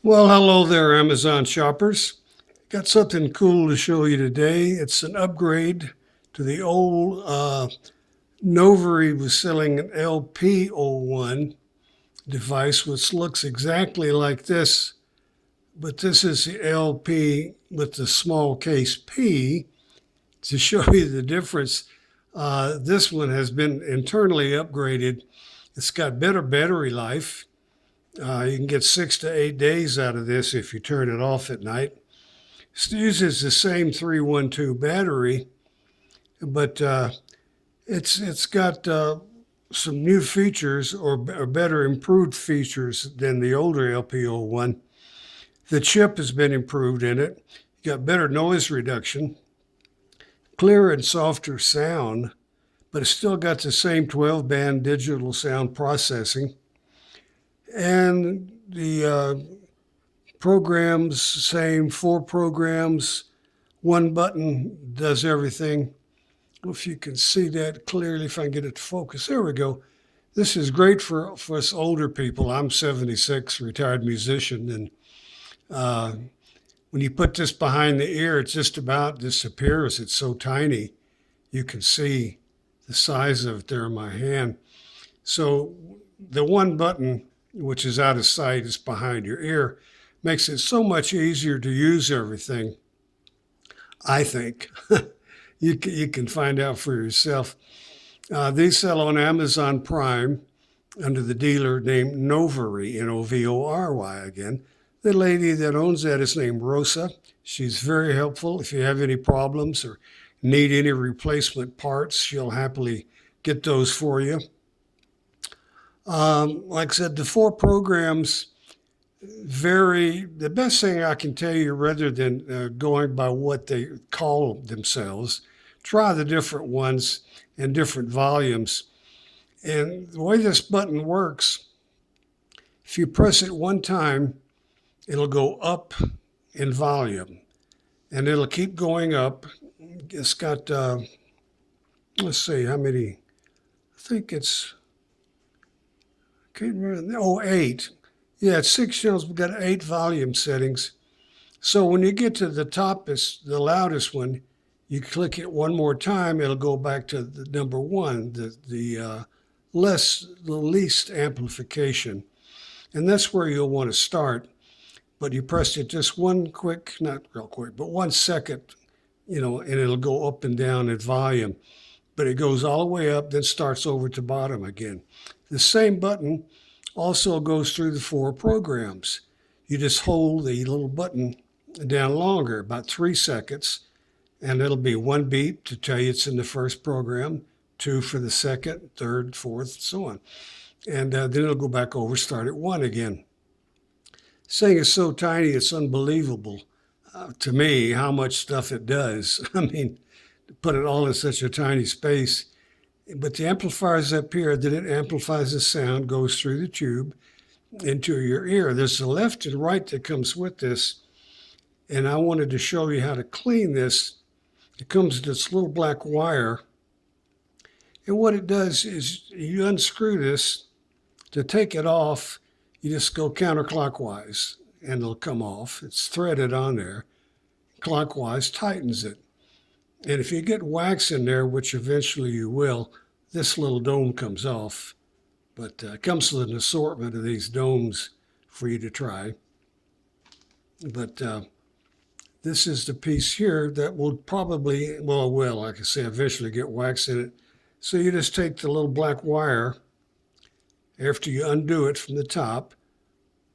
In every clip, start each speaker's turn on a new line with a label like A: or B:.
A: Well, hello there, Amazon shoppers. Got something cool to show you today. It's an upgrade to the old Novari was selling an LP01 device, which looks exactly like this, but this is the LP with the small case P. To show you the difference, this one has been internally upgraded. It's got better battery life. You can get 6 to 8 days out of this if you turn it off at night. It uses the same 312 battery, but it's got some new features or better improved features than the older LPO1. The chip has been improved in it. You got better noise reduction, clearer and softer sound, but it's still got the same 12-band digital sound processing. And the programs, same 4 programs, one button does everything. If you can see that clearly, if I can get it to focus, there we go. This is great for us older people. I'm 76, retired musician, and uh, when you put this behind the ear, it just about disappears. It's so tiny. You can see the size of it there in my hand. So the one button, which is out of sight, is behind your ear, makes it so much easier to use everything, I think. You can find out for yourself. They sell on Amazon Prime under the dealer named Novory, Novory again. The lady that owns that is named Rosa. She's very helpful. If you have any problems or need any replacement parts, she'll happily get those for you. Like I said, the 4 programs vary. The best thing I can tell you, rather than going by what they call themselves, try the different ones and different volumes. And the way this button works, if you press it one time, it'll go up in volume and it'll keep going up. It's got, let's see how many, I think it's, I can't remember, oh, 8. Yeah, it's 6 channels, we've got 8 volume settings. So when you get to the top, is the loudest one, you click it one more time, it'll go back to the number 1, the least amplification. And that's where you'll want to start. But you press it just one quick, not real quick, but 1 second, and it'll go up and down in volume. But it goes all the way up, then starts over to bottom again. The same button also goes through the 4 programs. You just hold the little button down longer, about 3 seconds, and it'll be 1 beep to tell you it's in the first program, 2 for the second, third, fourth, so on. And then it'll go back over, start at 1 again. This thing is so tiny, it's unbelievable to me how much stuff it does. I mean, to put it all in such a tiny space. But the amplifier's up here, then it amplifies the sound, goes through the tube into your ear. There's the left and right that comes with this. And I wanted to show you how to clean this. It comes with this little black wire. And what it does is you unscrew this. To take it off, you just go counterclockwise and it'll come off. It's threaded on there. Clockwise tightens it. And if you get wax in there, which eventually you will, this little dome comes off. But it comes with an assortment of these domes for you to try. But this is the piece here that will probably, will, like I say, eventually get wax in it. So you just take the little black wire, after you undo it from the top,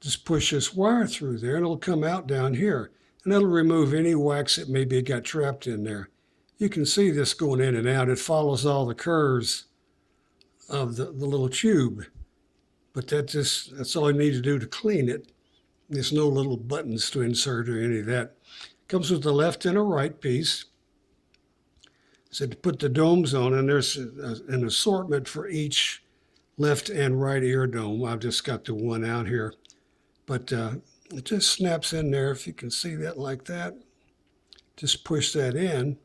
A: just push this wire through there and it'll come out down here. And it'll remove any wax that maybe got trapped in there. You can see this going in and out. It follows all the curves of the little tube. But that's all you need to do to clean it. There's no little buttons to insert or any of that. Comes with a left and a right piece. So to put the domes on, and there's an assortment for each left and right ear dome. I've just got the one out here. But it just snaps in there, if you can see that like that. Just push that in.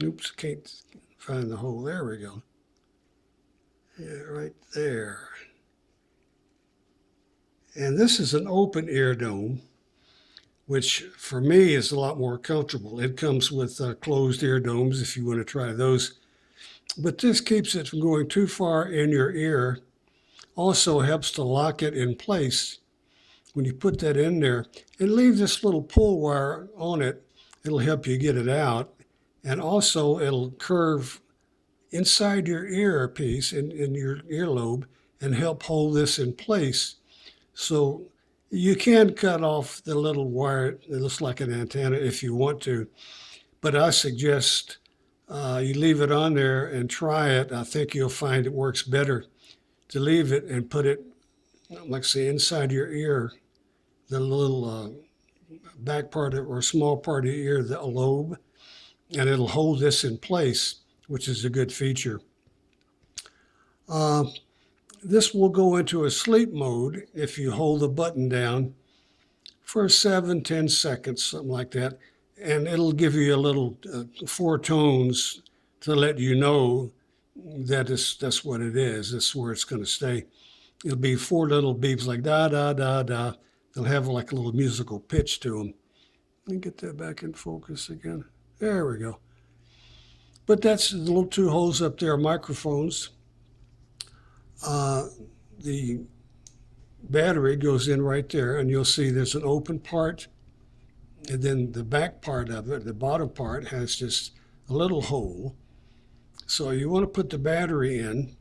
A: Oops, can't find the hole. There we go. Yeah, right there. And this is an open ear dome, which for me is a lot more comfortable. It comes with closed ear domes if you want to try those. But this keeps it from going too far in your ear. Also helps to lock it in place when you put that in there. And leave this little pull wire on it. It'll help you get it out. And also it'll curve inside your earpiece in your earlobe and help hold this in place. So you can cut off the little wire that looks like an antenna if you want to, but I suggest you leave it on there and try it. I think you'll find it works better to leave it and put it, like I say, inside your ear, the little back part of, or small part of your ear, the lobe, and it'll hold this in place, which is a good feature. This will go into a sleep mode if you hold the button down for 7-10 seconds, something like that. And it'll give you a little 4 tones to let you know that that's what it is. That's where it's going to stay. It'll be 4 little beeps like da, da, da, da. They'll have like a little musical pitch to them. Let me get that back in focus again. There we go. But that's the little 2 holes up there, microphones. The battery goes in right there, and you'll see there's an open part, and then the back part of it, the bottom part, has just a little hole. So you want to put the battery in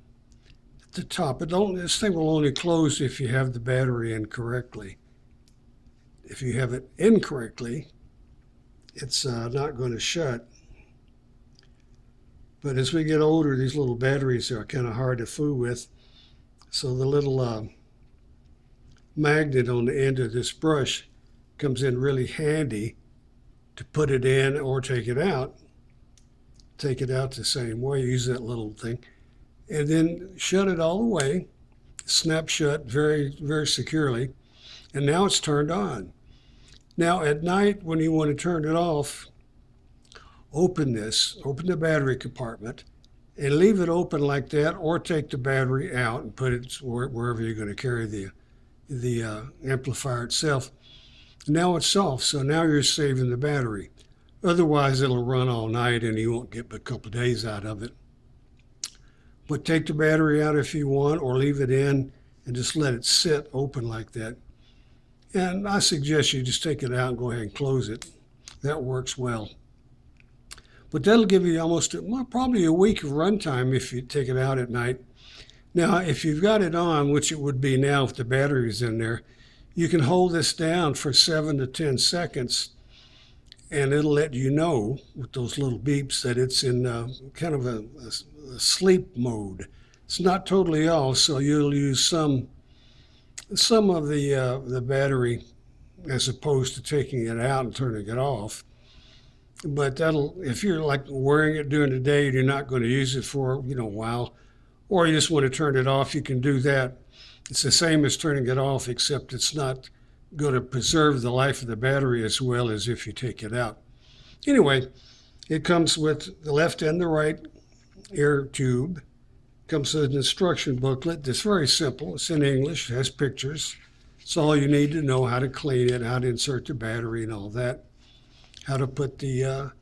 A: at the top. This thing will only close if you have the battery in correctly. If you have it incorrectly, it's not going to shut. But as we get older, these little batteries are kind of hard to fool with. So the little magnet on the end of this brush comes in really handy to put it in or take it out. Take it out the same way, use that little thing. And then shut it all the way, snap shut very, very securely. And now it's turned on. Now at night when you want to turn it off, open the battery compartment, and leave it open like that, or take the battery out and put it wherever you're going to carry the amplifier itself. Now it's off, so now you're saving the battery. Otherwise, it'll run all night and you won't get but a couple of days out of it. But take the battery out if you want, or leave it in and just let it sit open like that. And I suggest you just take it out and go ahead and close it. That works well. But that'll give you probably a week of runtime if you take it out at night. Now, if you've got it on, which it would be now if the battery's in there, you can hold this down for 7 to 10 seconds, and it'll let you know with those little beeps that it's in kind of a sleep mode. It's not totally off, so you'll use some of the battery as opposed to taking it out and turning it off. But if you're like wearing it during the day and you're not going to use it for a while, or you just want to turn it off, you can do that. It's the same as turning it off, except it's not going to preserve the life of the battery as well as if you take it out. Anyway, it comes with the left and the right ear tube. Comes with an instruction booklet that's very simple. It's in English, it has pictures. It's all you need to know: how to clean it, how to insert the battery and all that, how to put the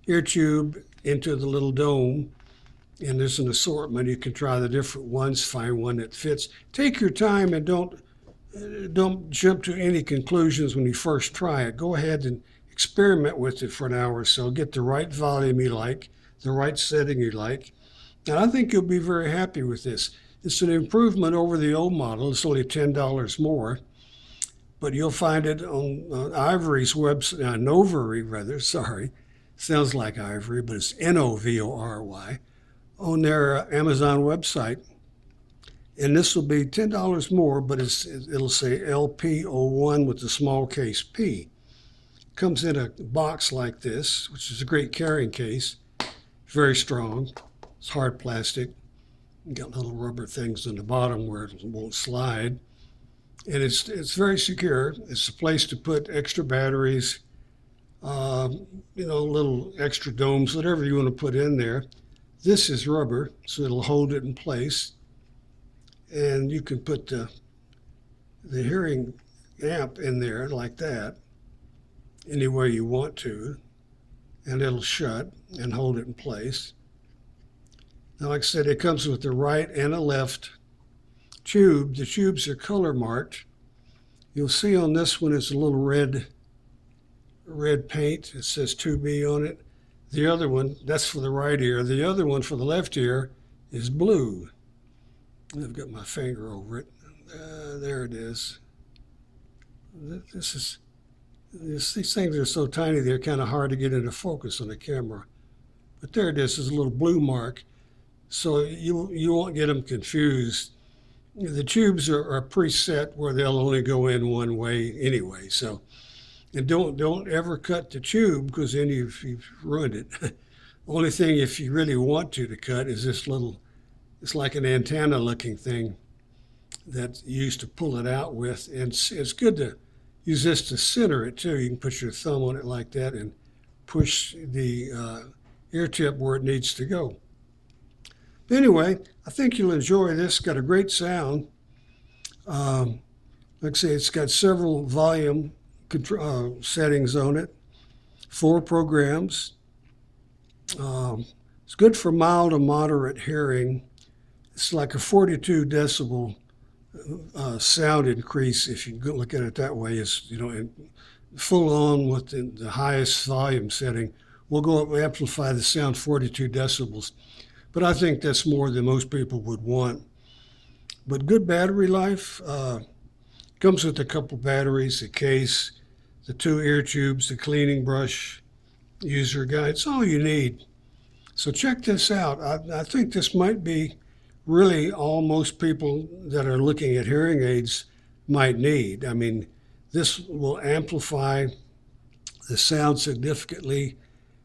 A: ear tube into the little dome. And there's an assortment. You can try the different ones, find one that fits. Take your time and don't jump to any conclusions when you first try it. Go ahead and experiment with it for an hour or so. Get the right volume you like, the right setting you like. And I think you'll be very happy with this. It's an improvement over the old model. It's only $10 more. But you'll find it on Ivory's website, Novory rather, sorry. Sounds like Ivory, but it's Novory, on their Amazon website. And this will be $10 more, but it'll say LP01 with the small case P. Comes in a box like this, which is a great carrying case. Very strong. It's hard plastic. You got little rubber things on the bottom where it won't slide. And it's very secure. It's a place to put extra batteries, little extra domes, whatever you want to put in there. This is rubber, so it'll hold it in place. And you can put the the hearing amp in there like that, any way you want to, and it'll shut and hold it in place. Now, like I said, it comes with a right and a left tube. The tubes are color marked. You'll see on this one is a little red paint. It says 2B on it. The other one, that's for the right ear. The other one for the left ear is blue. I've got my finger over it. There it is. These things are so tiny they're kind of hard to get into focus on the camera. But there it is. There's a little blue mark. So you won't get them confused. The tubes are preset where they'll only go in one way anyway. So, and don't ever cut the tube, because then you've ruined it. Only thing, if you really want to cut, is this little, it's like an antenna looking thing that you used to pull it out with. And it's good to use this to center it too. You can put your thumb on it like that and push the ear tip where it needs to go. But anyway, I think you'll enjoy this. Got a great sound. Like I say, it's got several volume settings on it, 4 programs. It's good for mild to moderate hearing. It's like a 42 decibel sound increase, if you look at it that way. Is, you know, full on with the highest volume setting, we'll go up and amplify the sound 42 decibels. But I think that's more than most people would want. But good battery life. Comes with a couple batteries, a case, the 2 ear tubes, the cleaning brush, user guide. It's all you need. So check this out. I think this might be really all most people that are looking at hearing aids might need. I mean, this will amplify the sound significantly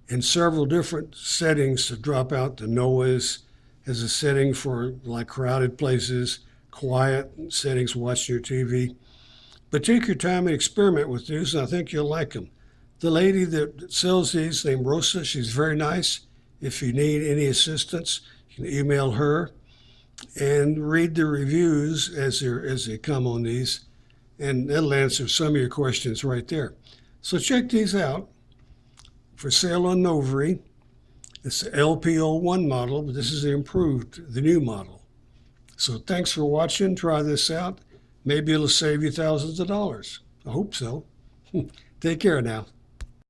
A: in several different settings to drop out the noise. As a setting for like crowded places, quiet settings, watching your TV. But take your time and experiment with these, and I think you'll like them. The lady that sells these, named Rosa, she's very nice. If you need any assistance, you can email her and read the reviews as they come on these, and it'll answer some of your questions right there. So check these out. For sale on Novary. It's the LP01 model, but this is the improved, the new model. So thanks for watching. Try this out. Maybe it'll save you thousands of dollars. I hope so. Take care now.